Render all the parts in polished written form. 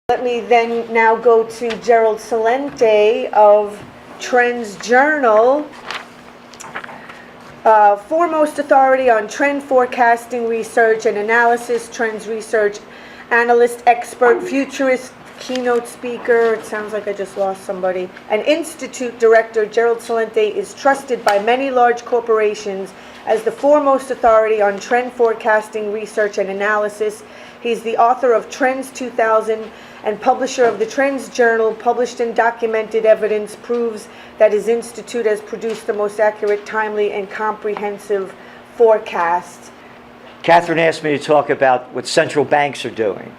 Let me then now go to Gerald Celente of Trends Journal, foremost authority on trend forecasting research and analysis, trends research, analyst, expert, futurist, keynote speaker. It sounds like I just lost somebody. And Institute Director Gerald Celente is trusted by many large corporations as the foremost authority on trend forecasting research and analysis. He's the author of Trends 2000 and publisher of the Trends Journal. Published and documented evidence proves that his institute has produced the most accurate, timely, and comprehensive forecasts. Catherine asked me to talk about what central banks are doing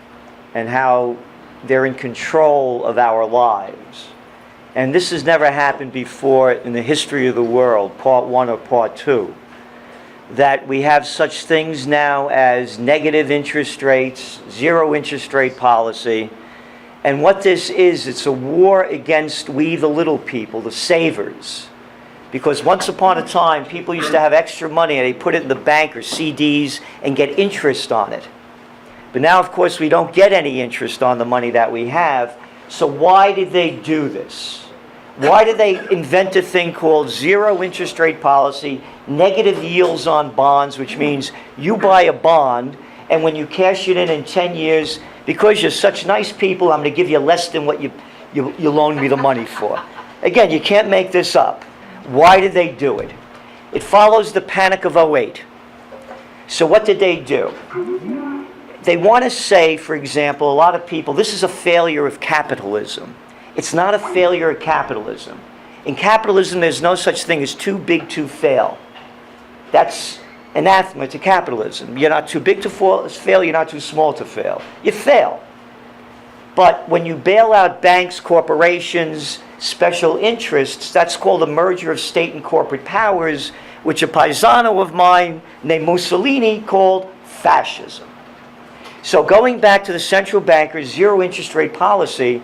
and how they're in control of our lives. And this has never happened before in the history of the world, part one or part two. That we have such things now as negative interest rates, zero interest rate policy. And what this is, it's a war against we the little people, the savers. Because once upon a time, people used to have extra money and they put it in the bank or CDs and get interest on it. But now, of course, we don't get any interest on the money that we have. So why did they do this? Why did they invent a thing called zero interest rate policy, negative yields on bonds, which means you buy a bond, and when you cash it in 10 years, because you're such nice people, I'm going to give you less than what you loaned me the money for. Again, you can't make this up. Why did they do it? It follows the panic of '08. So what did they do? They want to say, for example, a lot of people, this is a failure of capitalism. It's not a failure of capitalism. In capitalism, there's no such thing as too big to fail. That's anathema to capitalism. You're not too big to fail, you're not too small to fail. You fail. But when you bail out banks, corporations, special interests, that's called a merger of state and corporate powers, which a paisano of mine named Mussolini called fascism. So going back to the central bankers' zero interest rate policy,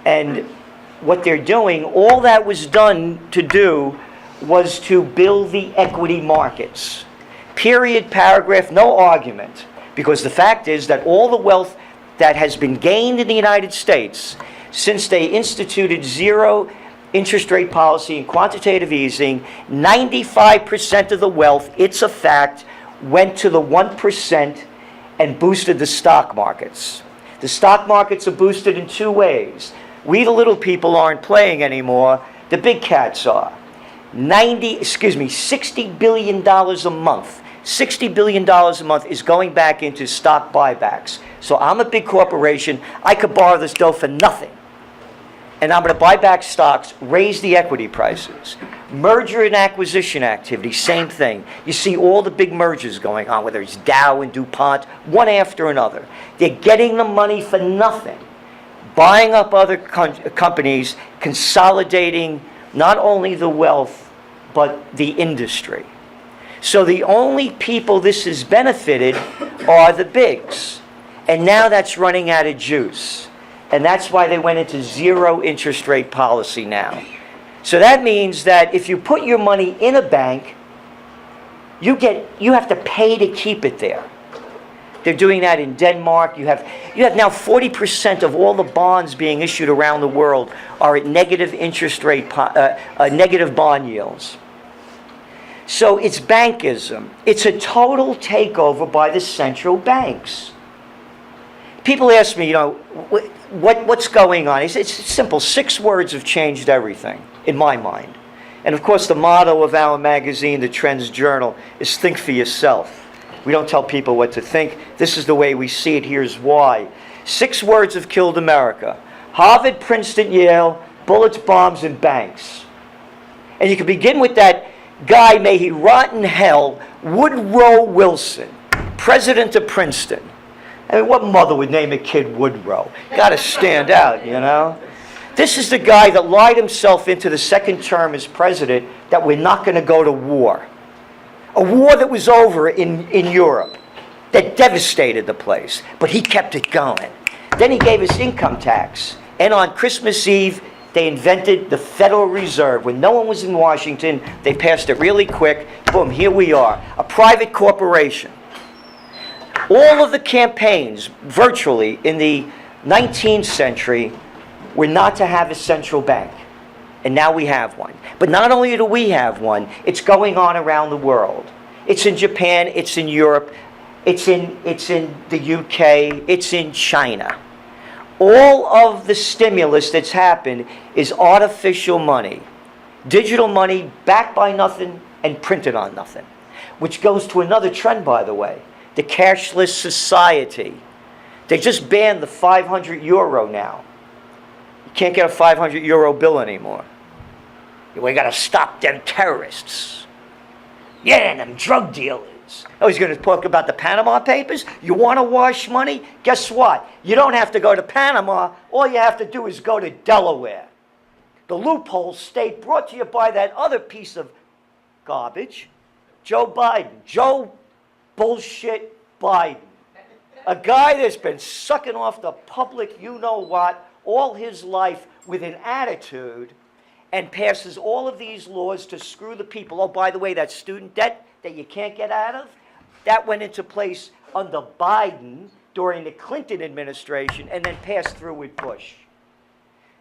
and what they're doing, all that was done to do was to build the equity markets. Period, paragraph, no argument. Because the fact is that all the wealth that has been gained in the United States since they instituted zero interest rate policy and quantitative easing, 95% of the wealth, it's a fact, went to the 1% and boosted the stock markets. The stock markets are boosted in two ways. We, the little people, aren't playing anymore. The big cats are. $60 billion a month. $60 billion a month is going back into stock buybacks. So I'm a big corporation. I could borrow this dough for nothing. And I'm going to buy back stocks, raise the equity prices. Merger and acquisition activity, same thing. You see all the big mergers going on, whether it's Dow and DuPont, one after another. They're getting the money for nothing. Buying up other companies, consolidating not only the wealth, but the industry. So the only people this has benefited are the bigs. And now that's running out of juice. And that's why they went into zero interest rate policy now. So that means that if you put your money in a bank, you have to pay to keep it there. They're doing that in Denmark. You have now 40% of all the bonds being issued around the world are at negative interest rate, negative bond yields. So it's bankism. It's a total takeover by the central banks. People ask me, what's going on? It's simple. 6 words have changed everything, in my mind. And of course, the motto of our magazine, the Trends Journal, is think for yourself. We don't tell people what to think. This is the way we see it. Here's why. 6 words have killed America. Harvard, Princeton, Yale, bullets, bombs, and banks. And you can begin with that guy, may he rot in hell, Woodrow Wilson, president of Princeton. I mean, what mother would name a kid Woodrow? Got to stand out, you know? This is the guy that lied himself into the second term as president that we're not going to go to war. A war that was over in Europe, that devastated the place, but he kept it going. Then he gave us income tax. And on Christmas Eve, they invented the Federal Reserve. When no one was in Washington, they passed it really quick. Boom, here we are, a private corporation. All of the campaigns, virtually, in the 19th century, we're not to have a central bank. And now we have one. But not only do we have one, it's going on around the world. It's in Japan, it's in Europe, it's in the UK, it's in China. All of the stimulus that's happened is artificial money. Digital money backed by nothing and printed on nothing. Which goes to another trend, by the way, the Cashless Society. They just banned the 500 euro now. You can't get a 500 euro bill anymore. We got to stop them terrorists. Yeah, and them drug dealers. Oh, he's going to talk about the Panama Papers? You want to wash money? Guess what? You don't have to go to Panama. All you have to do is go to Delaware. The loophole state brought to you by that other piece of garbage, Joe Biden. Joe bullshit Biden. A guy that's been sucking off the public you-know-what all his life with an attitude and passes all of these laws to screw the people. Oh, by the way, that student debt that you can't get out of, that went into place under Biden during the Clinton administration and then passed through with Bush.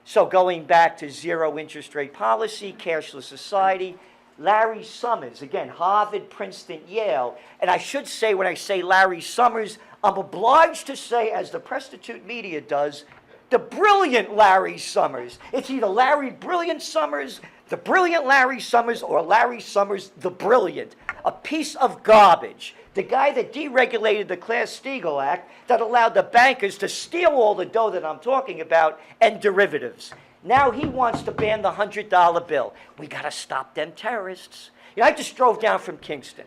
So going back to zero interest rate policy, cashless society, Larry Summers, again, Harvard, Princeton, Yale. And I should say, when I say Larry Summers, I'm obliged to say, as the prostitute media does, the brilliant Larry Summers. It's either Larry Brilliant Summers, the brilliant Larry Summers, or Larry Summers, the brilliant. A piece of garbage. The guy that deregulated the Glass-Steagall Act that allowed the bankers to steal all the dough that I'm talking about and derivatives. Now he wants to ban the $100 bill. We got to stop them terrorists. You know, I just drove down from Kingston.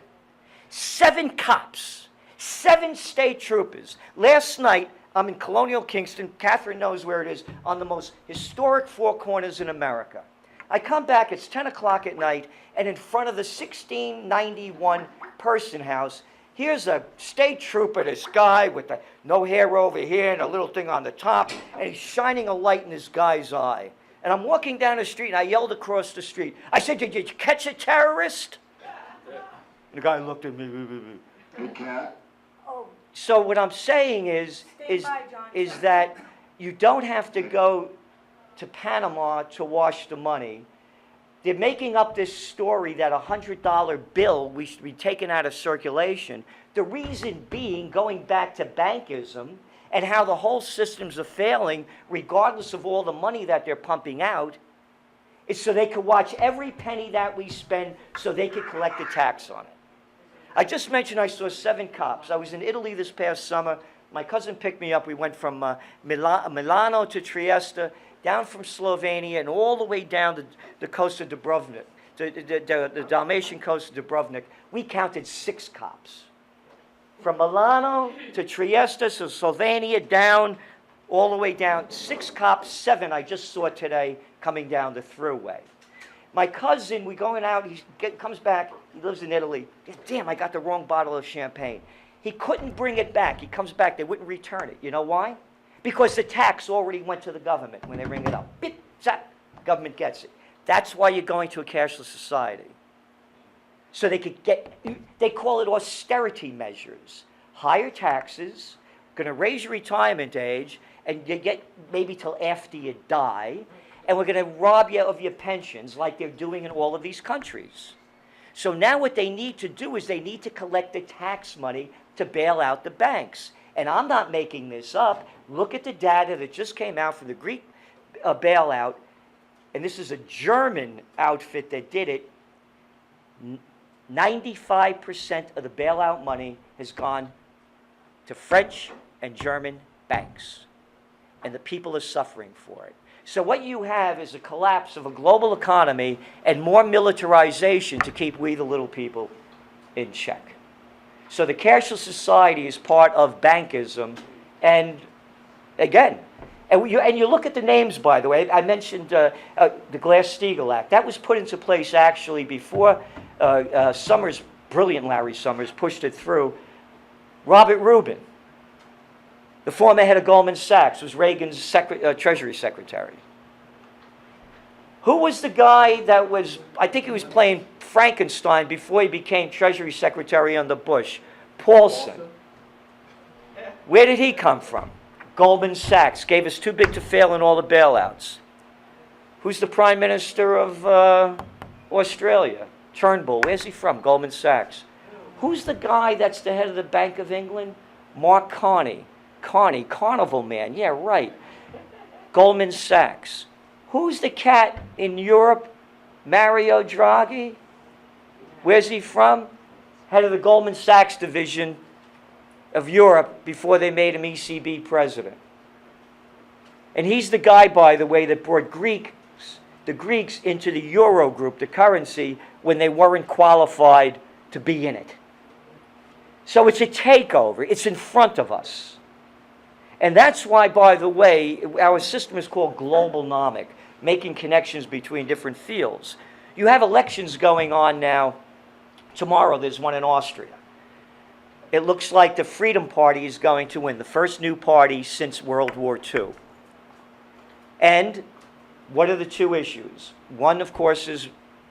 7 cops, 7 state troopers. Last night, I'm in Colonial Kingston. Catherine knows where it is, on the most historic Four Corners in America. I come back, it's 10 o'clock at night, and in front of the 1691 Person House, here's a state trooper, this guy with the no hair over here and a little thing on the top, and he's shining a light in this guy's eye. And I'm walking down the street, and I yelled across the street. I said, "Did you catch a terrorist?" And the guy looked at me. Good cat. So what I'm saying is that you don't have to go to Panama to wash the money. They're making up this story that a $100 bill we should be taken out of circulation. The reason being, going back to bankism and how the whole systems are failing, regardless of all the money that they're pumping out, is so they could watch every penny that we spend so they could collect a tax on it. I just mentioned I saw 7 cops. I was in Italy this past summer. My cousin picked me up. We went from Milano to Trieste, down from Slovenia, and all the way down to the coast of Dubrovnik, the Dalmatian coast of Dubrovnik. We counted 6 cops. From Milano to Trieste, so Slovenia, down, all the way down. 6 cops, 7 I just saw today coming down the thruway. My cousin, we're going out, he comes back, he lives in Italy. Damn, I got the wrong bottle of champagne. He couldn't bring it back. He comes back, they wouldn't return it. You know why? Because the tax already went to the government when they ring it up. Bip, zap, government gets it. That's why you're going to a cashless society. So they could get, they call it austerity measures. Higher taxes, going to raise your retirement age, and you get maybe till after you die, and we're going to rob you of your pensions like they're doing in all of these countries. So now what they need to do is they need to collect the tax money to bail out the banks. And I'm not making this up. Look at the data that just came out from the Greek bailout, and this is a German outfit that did it. 95% of the bailout money has gone to French and German banks, and the people are suffering for it. So what you have is a collapse of a global economy and more militarization to keep we the little people in check. So the cashless society is part of bankism, and again, and you look at the names, by the way. I mentioned the Glass-Steagall Act. That was put into place actually before Summers, brilliant Larry Summers, pushed it through. Robert Rubin, the former head of Goldman Sachs, was Reagan's Treasury Secretary. Who was the guy that was, I think he was playing Frankenstein before he became Treasury Secretary under Bush? Paulson. Where did he come from? Goldman Sachs gave us too big to fail in all the bailouts. Who's the Prime Minister of Australia? Turnbull. Where's he from? Goldman Sachs. Who's the guy that's the head of the Bank of England? Mark Carney. Carnival man. Yeah, right. Goldman Sachs. Who's the cat in Europe? Mario Draghi. Where's he from? Head of the Goldman Sachs division of Europe before they made him ECB president. And he's the guy, by the way, that brought the Greeks into the Euro group, the currency, when they weren't qualified to be in it. So it's a takeover. It's in front of us. And that's why, by the way, our system is called globalnomic, making connections between different fields. You have elections going on now. Tomorrow there's one in Austria. It looks like the Freedom Party is going to win, the first new party since World War II. And what are the two issues? One, of course, is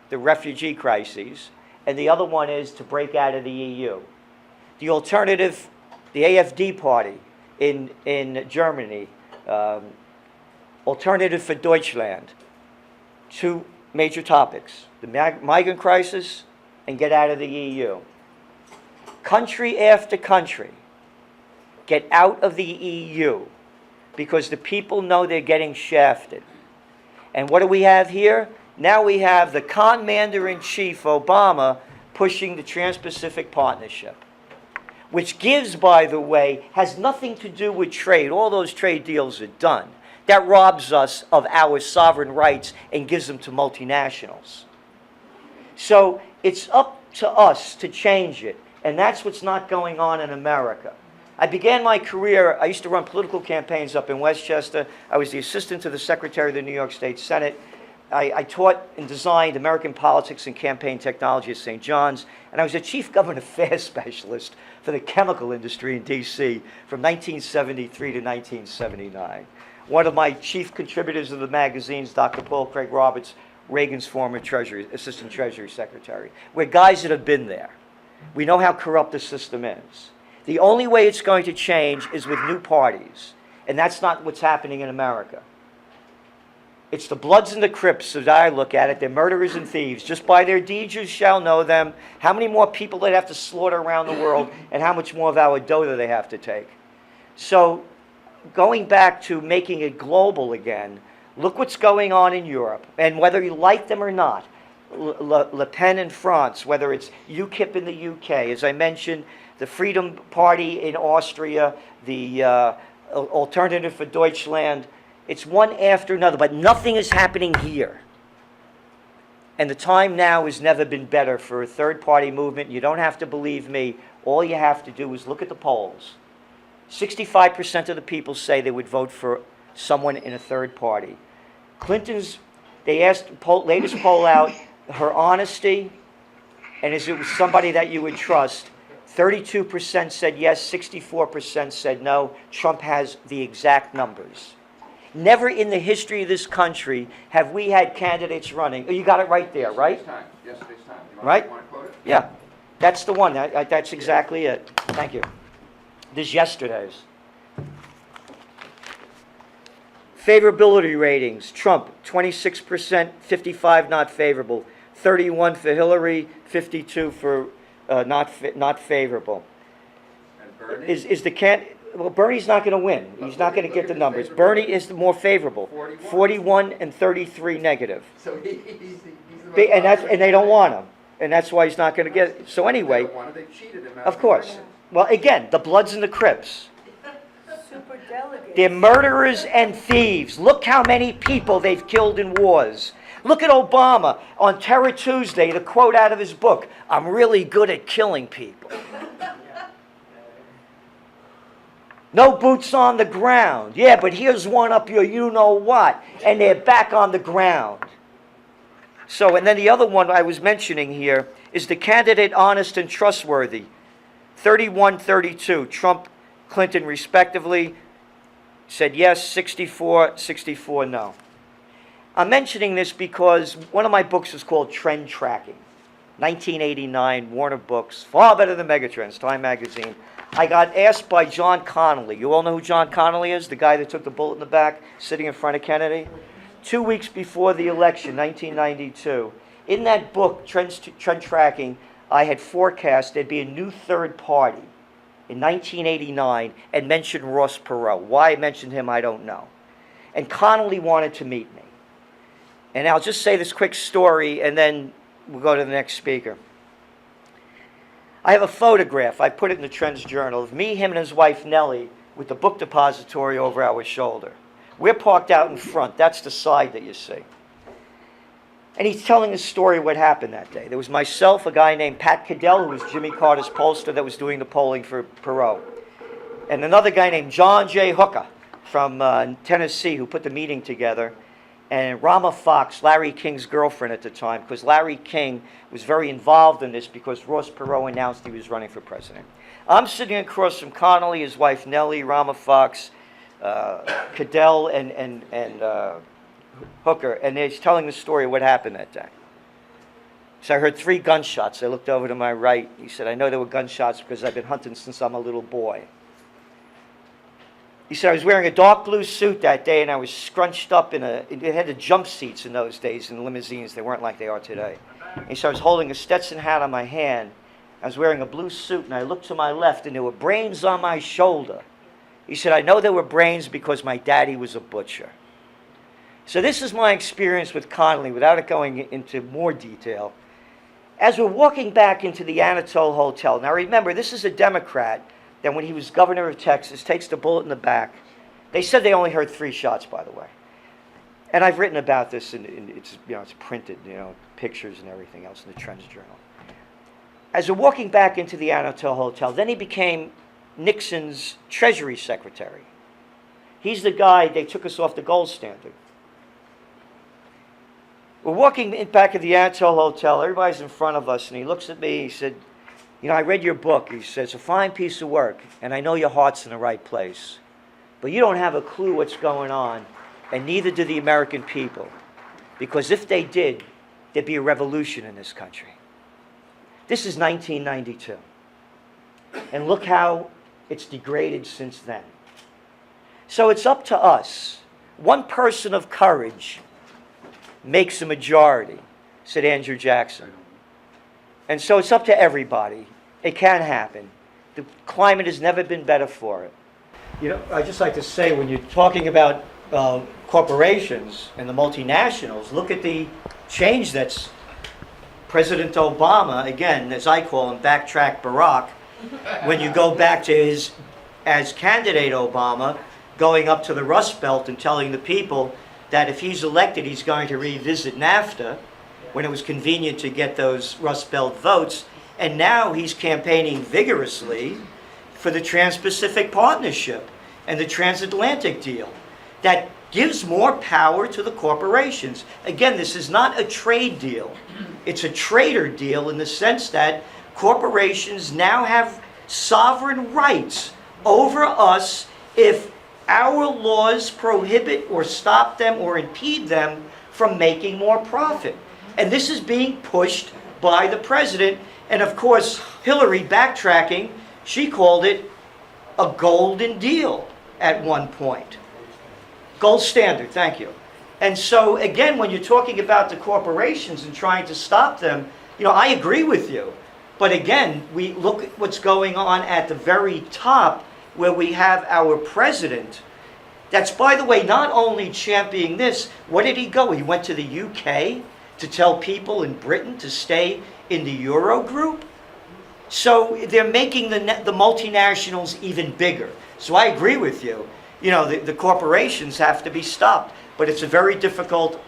the refugee crises, and the other one is to break out of the EU. The alternative, the AfD party in Germany, Alternative for Deutschland, two major topics, the migrant crisis and get out of the EU. Country after country get out of the EU because the people know they're getting shafted. And what do we have here? Now we have the commander-in-chief, Obama, pushing the Trans-Pacific Partnership, which gives, by the way, has nothing to do with trade. All those trade deals are done. That robs us of our sovereign rights and gives them to multinationals. So it's up to us to change it, and that's what's not going on in America. I began my career, I used to run political campaigns up in Westchester. I was the assistant to the Secretary of the New York State Senate. I taught and designed American politics and campaign technology at St. John's, and I was a chief government affairs specialist for the chemical industry in D.C. from 1973 to 1979. One of my chief contributors of the magazines, Dr. Paul Craig Roberts, Reagan's former assistant Treasury Secretary. We're guys that have been there. We know how corrupt the system is. The only way it's going to change is with new parties, and that's not what's happening in America. It's the Bloods and the Crips, as I look at it. They're murderers and thieves. Just by their deeds you shall know them. How many more people they have to slaughter around the world, and how much more of our dough do they have to take? So, going back to making it global again, look what's going on in Europe. And whether you like them or not, Le Pen in France, whether it's UKIP in the UK, as I mentioned, the Freedom Party in Austria, the Alternative for Deutschland, it's one after another, but nothing is happening here. And the time now has never been better for a third-party movement. You don't have to believe me. All you have to do is look at the polls. 65% of the people say they would vote for someone in a third party. Clinton's, they asked, latest poll out, her honesty, and is it somebody that you would trust? 32% said yes, 64% said no. Trump has the exact numbers. Never in the history of this country have we had candidates running. Oh, you got it right there, right? Yesterday's time. Right? You want to quote it? Yeah. That's the one. That's exactly it. Thank you. This is yesterday's. Favorability ratings. Trump, 26%, 55 not favorable. 31 for Hillary, 52 for not favorable. And Bernie? Is the well, Bernie's not going to win. He's not going to get the numbers. Bernie is the more favorable. 41 and 33 negative. So he's the most And they don't want him. And that's why he's not going to get it. So anyway, They don't want him. They cheated him out of course. Well, again, the Bloods and the Crips. Super delegates. They're murderers and thieves. Look how many people they've killed in wars. Look at Obama on Terror Tuesday, the quote out of his book, "I'm really good at killing people." No boots on the ground. Yeah, but here's one up your you-know-what, and they're back on the ground. So, and then the other one I was mentioning here is the candidate honest and trustworthy. 31-32, Trump, Clinton respectively, said yes, 64 no. I'm mentioning this because one of my books is called Trend Tracking. 1989, Warner Books, far better than Megatrends, Time Magazine. I got asked by John Connolly. You all know who John Connolly is? The guy that took the bullet in the back, sitting in front of Kennedy? 2 weeks before the election, 1992. In that book, Trend Tracking, I had forecast there'd be a new third party in 1989 and mentioned Ross Perot. Why I mentioned him, I don't know. And Connolly wanted to meet me. And I'll just say this quick story, and then we'll go to the next speaker. I have a photograph, I put it in the Trends Journal, of me, him, and his wife, Nellie, with the book depository over our shoulder. We're parked out in front. That's the side that you see. And he's telling the story of what happened that day. There was myself, a guy named Pat Cadell, who was Jimmy Carter's pollster that was doing the polling for Perot, and another guy named John J. Hooker from Tennessee, who put the meeting together, and Rama Fox, Larry King's girlfriend at the time, because Larry King was very involved in this because Ross Perot announced he was running for president. I'm sitting across from Connolly, his wife Nellie, Rama Fox, Cadell, and Hooker, and he's telling the story of what happened that day. So I heard 3 gunshots. I looked over to my right. He said, I know there were gunshots because I've been hunting since I'm a little boy. He said, I was wearing a dark blue suit that day, and I was scrunched up it had the jump seats in those days in limousines. They weren't like they are today. And he said, I was holding a Stetson hat on my hand. I was wearing a blue suit, and I looked to my left, and there were brains on my shoulder. He said, I know there were brains because my daddy was a butcher. So this is my experience with Connolly, without it going into more detail. As we're walking back into the Anatole Hotel, now remember, this is a Democrat that when he was governor of Texas, takes the bullet in the back. They said they only heard 3 shots, by the way. And I've written about this, and it's printed, pictures and everything else in the Trends Journal. As we're walking back into the Anatole Hotel, then he became Nixon's Treasury Secretary. He's the guy, they took us off the gold standard. We're walking back at the Anatole Hotel, everybody's in front of us, and he looks at me, he said, I read your book. He says, it's a fine piece of work, and I know your heart's in the right place. But you don't have a clue what's going on, and neither do the American people. Because if they did, there'd be a revolution in this country. This is 1992. And look how it's degraded since then. So it's up to us. One person of courage makes a majority, said Andrew Jackson. And so it's up to everybody. It can happen. The climate has never been better for it. I'd just like to say, when you're talking about corporations and the multinationals, look at the change that's President Obama, again, as I call him, backtrack Barack, when you go back to as candidate Obama, going up to the Rust Belt and telling the people that if he's elected, he's going to revisit NAFTA, when it was convenient to get those Rust Belt votes. And now he's campaigning vigorously for the Trans-Pacific Partnership and the Transatlantic deal that gives more power to the corporations. Again, this is not a trade deal. It's a trader deal in the sense that corporations now have sovereign rights over us if our laws prohibit or stop them or impede them from making more profit. And this is being pushed by the president. And of course, Hillary, backtracking, she called it a golden deal at one point. Gold standard, thank you. And so again, when you're talking about the corporations and trying to stop them, I agree with you. But again, we look at what's going on at the very top, where we have our president that's, by the way, not only championing this. What did he go? He went to the UK to tell people in Britain to stay in the Euro group. So they're making the multinationals even bigger. So I agree with you. The corporations have to be stopped. But it's a very difficult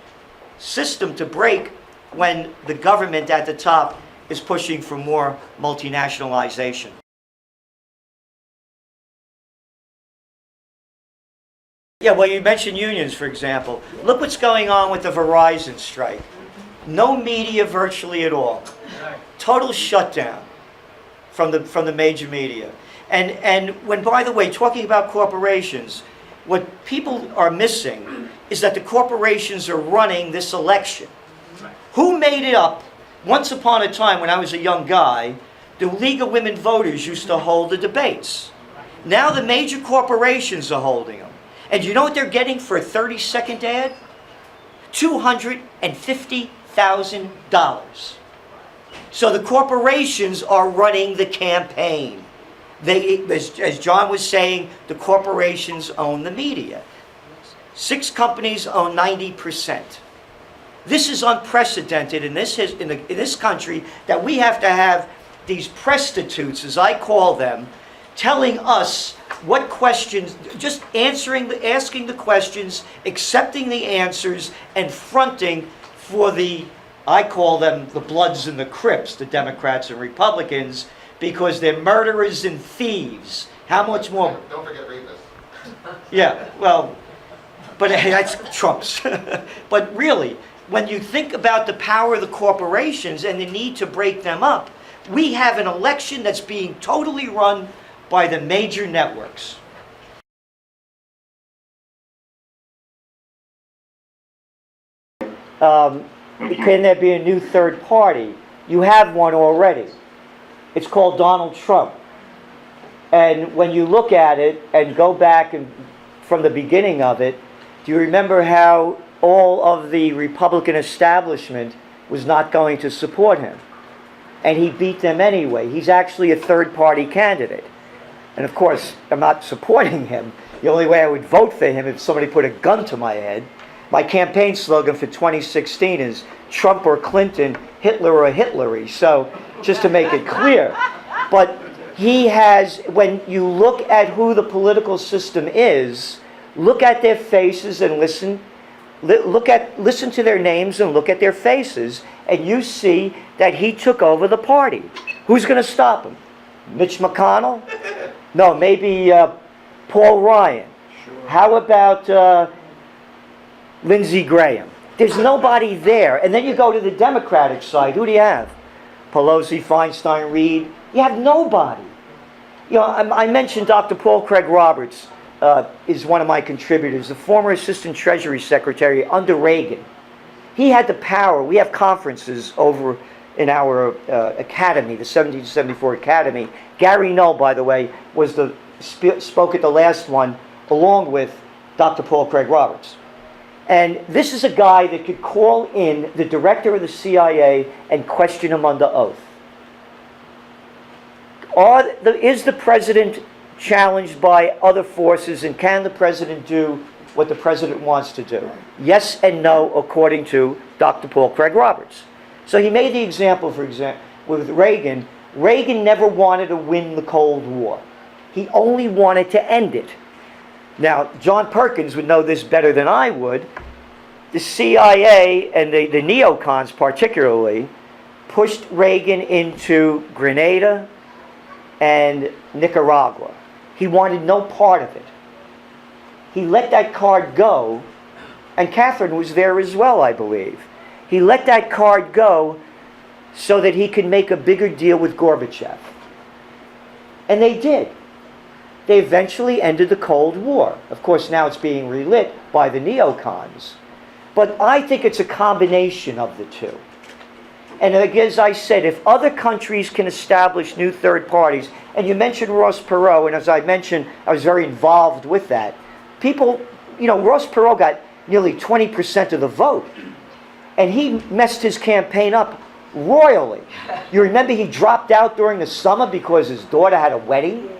system to break when the government at the top is pushing for more multinationalization. Yeah, well, you mentioned unions, for example. Look what's going on with the Verizon strike. No media virtually at all. Total shutdown from the major media. And when, by the way, talking about corporations, what people are missing is that the corporations are running this election. Who made it up Once upon a time, when I was a young guy, the League of Women Voters used to hold the debates. Now the major corporations are holding them. And you know what they're getting for a 30-second ad? $250,000. So the corporations are running the campaign. As John was saying, the corporations own the media. 6 companies own 90%. This is unprecedented in this country, that we have to have these prostitutes, as I call them, telling us what questions, just asking the questions, accepting the answers, and fronting for I call them the Bloods and the Crips, the Democrats and Republicans, because they're murderers and thieves. How much more? Don't forget Revis. Yeah, well, but that's Trump's. But really, when you think about the power of the corporations and the need to break them up, we have an election that's being totally run by the major networks. Can there be a new third party? You have one already. It's called Donald Trump. And when you look at it and go back from the beginning of it, do you remember how all of the Republican establishment was not going to support him? And he beat them anyway. He's actually a third-party candidate. And of course, I'm not supporting him. The only way I would vote for him if somebody put a gun to my head. My campaign slogan for 2016 is Trump or Clinton, Hitler or Hitlery. So, just to make it clear. But he has, when you look at who the political system is, look at their faces and listen to their names and look at their faces, and you see that he took over the party. Who's going to stop him? Mitch McConnell? No, maybe Paul Ryan. Sure. How about Lindsey Graham? There's nobody there. And then you go to the Democratic side. Who do you have? Pelosi, Feinstein, Reid. You have nobody. You know, I mentioned Dr. Paul Craig Roberts is one of my contributors, the former Assistant Treasury Secretary under Reagan. He had the power. We have conferences over in our academy, the 1774 Academy. Gary Null, by the way, was spoke at the last one, along with Dr. Paul Craig Roberts. And this is a guy that could call in the director of the CIA and question him under oath. Is the president challenged by other forces, and can the president do what the president wants to do? Yes and no, according to Dr. Paul Craig Roberts. So he made the example, for example, with Reagan. Reagan never wanted to win the Cold War. He only wanted to end it. Now, John Perkins would know this better than I would. The CIA and the neocons particularly pushed Reagan into Grenada and Nicaragua. He wanted no part of it. He let that card go, and Catherine was there as well, I believe. He let that card go so that he could make a bigger deal with Gorbachev. And they did. They eventually ended the Cold War. Of course, now it's being relit by the neocons. But I think it's a combination of the two. And as I said, if other countries can establish new third parties, and you mentioned Ross Perot, and as I mentioned, I was very involved with that. People, you know, Ross Perot got nearly 20% of the vote. And he messed his campaign up royally. You remember he dropped out during the summer because his daughter had a wedding?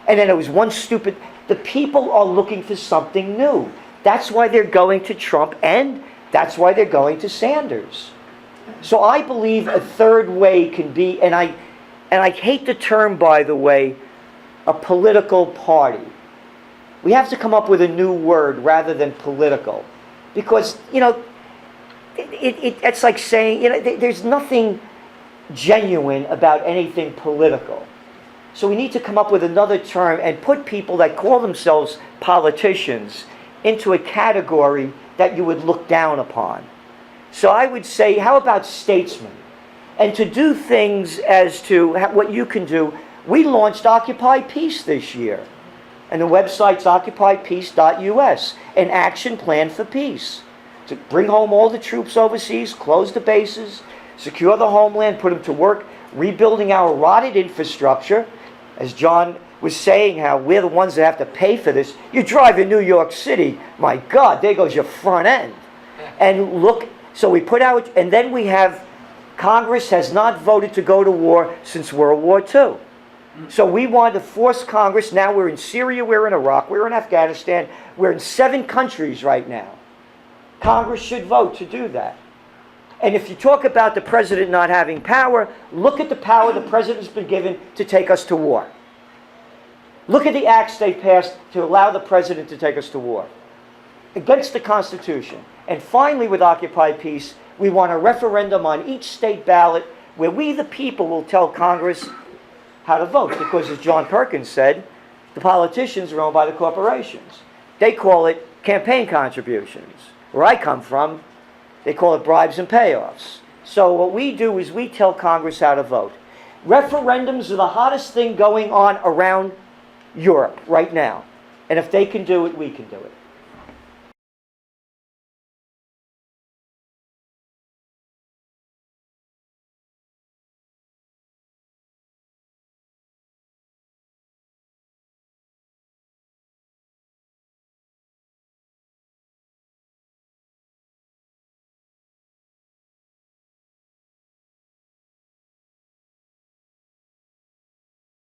And then it was one stupid... The people are looking for something new. That's why they're going to Trump, and that's why they're going to Sanders. So I believe a third way can be, and I hate the term, by the way, a political party. We have to come up with a new word rather than political. Because, you know, it's like saying, you know, there's nothing genuine about anything political. So we need to come up with another term and put people that call themselves politicians into a category that you would look down upon. So I would say, how about statesmen? And to do things as to what you can do, we launched Occupy Peace this year. And the website's occupypeace.us, an action plan for peace. To bring home all the troops overseas, close the bases, secure the homeland, put them to work rebuilding our rotted infrastructure. As John was saying, how we're the ones that have to pay for this. You drive in New York City, my God, there goes your front end. And look, so we put out, and then we have, Congress has not voted to go to war since World War II. So we wanted to force Congress. Now we're in Syria, we're in Iraq, we're in Afghanistan, we're in 7 countries right now. Congress should vote to do that. And if you talk about the president not having power, look at the power the president's been given to take us to war. Look at the acts they passed to allow the president to take us to war. Against the Constitution. And finally, with Occupy Peace, we want a referendum on each state ballot where we, the people, will tell Congress how to vote. Because as John Perkins said, the politicians are owned by the corporations. They call it campaign contributions. Where I come from, they call it bribes and payoffs. So what we do is we tell Congress how to vote. Referendums are the hottest thing going on around Europe right now. And if they can do it, we can do it.